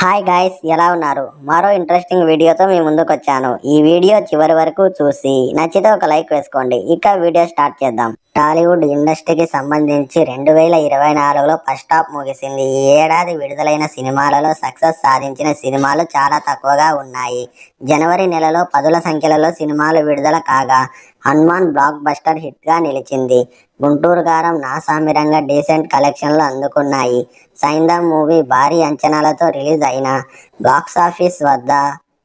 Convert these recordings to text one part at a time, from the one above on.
Hi guys, ఎలా ఉన్నారు? మరో ఇంట్రెస్టింగ్ వీడియోతో మీ ముందుకు వచ్చాను. ఈ వీడియో చివరి వరకు చూసి నచ్చితే ఒక లైక్ వేసుకోండి. ఇక వీడియో స్టార్ట్ చేద్దాం. టాలీవుడ్ ఇండస్ట్రీకి సంబంధించి 2024లో ఫస్ట్ హాఫ్ ముగిసింది. ఈ ఏడాది విడుదలైన సినిమాలలో సక్సెస్ సాధించిన సినిమాలు చాలా తక్కువగా ఉన్నాయి. జనవరి నెలలో పదుల సంఖ్యలో సినిమాలు విడుదల కాగా హనుమాన్ బ్లాక్ బస్టర్ హిట్గా నిలిచింది. గుంటూరు గారం, నాసామిరంగా డీసెంట్ కలెక్షన్లు అందుకున్నాయి. సైంధవ్ మూవీ భారీ అంచనాలతో రిలీజ్ అయినా బాక్సాఫీస్ వద్ద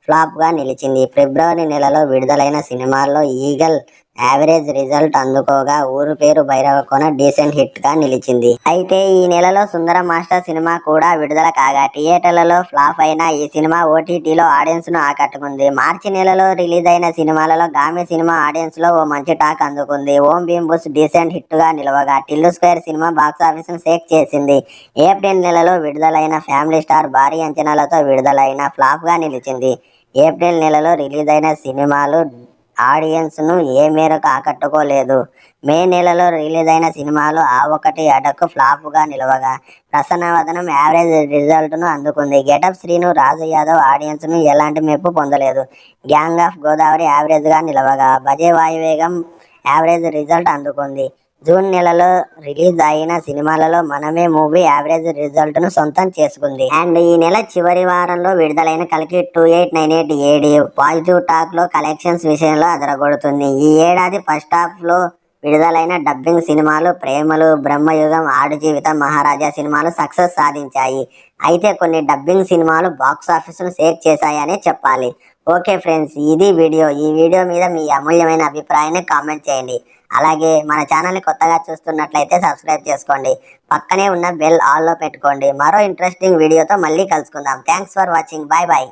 ఫ్లాప్గా నిలిచింది. ఫిబ్రవరి నెలలో విడుదలైన సినిమాల్లో ఈగల్ యావరేజ్ రిజల్ట్ అందుకోగా ఊరు పేరు భైరవకోన డీసెంట్ హిట్గా నిలిచింది. అయితే ఈ నెలలో సుందర మాస్టర్ సినిమా కూడా విడుదల కాగా థియేటర్లలో ఫ్లాప్ అయిన ఈ సినిమా ఓటీటీలో ఆడియన్స్ను ఆకట్టుకుంది. మార్చి నెలలో రిలీజ్ అయిన సినిమాలలో గామి సినిమా ఆడియన్స్లో ఓ మంచి టాక్ అందుకుంది. ఓం భీమ్ బుస్ డీసెంట్ హిట్గా నిలవగా టిల్లు స్క్వేర్ సినిమా బాక్సాఫీస్ను షేక్ చేసింది. ఏప్రిల్ నెలలో విడుదలైన ఫ్యామిలీ స్టార్ భారీ అంచనాలతో విడుదలైన ఫ్లాప్గా నిలిచింది. ఏప్రిల్ నెలలో రిలీజ్ అయిన సినిమాలు ఆడియన్స్ను ఏ మేరకు ఆకట్టుకోలేదు. మే నెలలో రిలీజ్ అయిన సినిమాలు ఆ ఒకటి అడకు ఫ్లాప్గా నిలవగా ప్రసన్నవదనం యావరేజ్ రిజల్ట్ను అందుకుంది. గెటప్ శ్రీను, రాజు యాదవ్ ఆడియన్స్ను ఎలాంటి మెప్పు పొందలేదు. గ్యాంగ్ ఆఫ్ గోదావరి యావరేజ్గా నిలవగా భజే వాయువేగం యావరేజ్ రిజల్ట్ అందుకుంది. జూన్ నెలలో రిలీజ్ అయిన సినిమాలలో మనమే మూవీ యావరేజ్ రిజల్ట్ను సొంతం చేసుకుంది. అండ్ ఈ నెల చివరి వారంలో విడుదలైన కల్కి 2898 ఏడి పాజిటివ్ టాక్లో కలెక్షన్స్ విషయంలో అదరగొడుతుంది. ఈ ఏడాది ఫస్ట్ హాఫ్లో విడుదలైన డబ్బింగ్ సినిమాలు ప్రేమలు, బ్రహ్మయుగం, ఆడు జీవితం, మహారాజా సినిమాలు సక్సెస్ సాధించాయి. అయితే కొన్ని డబ్బింగ్ సినిమాలు బాక్సాఫీస్ను షేక్ చేశాయనే చెప్పాలి. ఓకే ఫ్రెండ్స్, ఇది వీడియో. ఈ వీడియో మీద మీ అమూల్యమైన అభిప్రాయాన్ని కామెంట్ చేయండి. అలాగే మన ఛానల్ని కొత్తగా చూస్తున్నట్లయితే సబ్స్క్రైబ్ చేసుకోండి. పక్కనే ఉన్న బెల్ ఆల్లో పెట్టుకోండి. మరో ఇంట్రెస్టింగ్ వీడియోతో మళ్ళీ కలుసుకుందాం. Thanks for watching. Bye bye.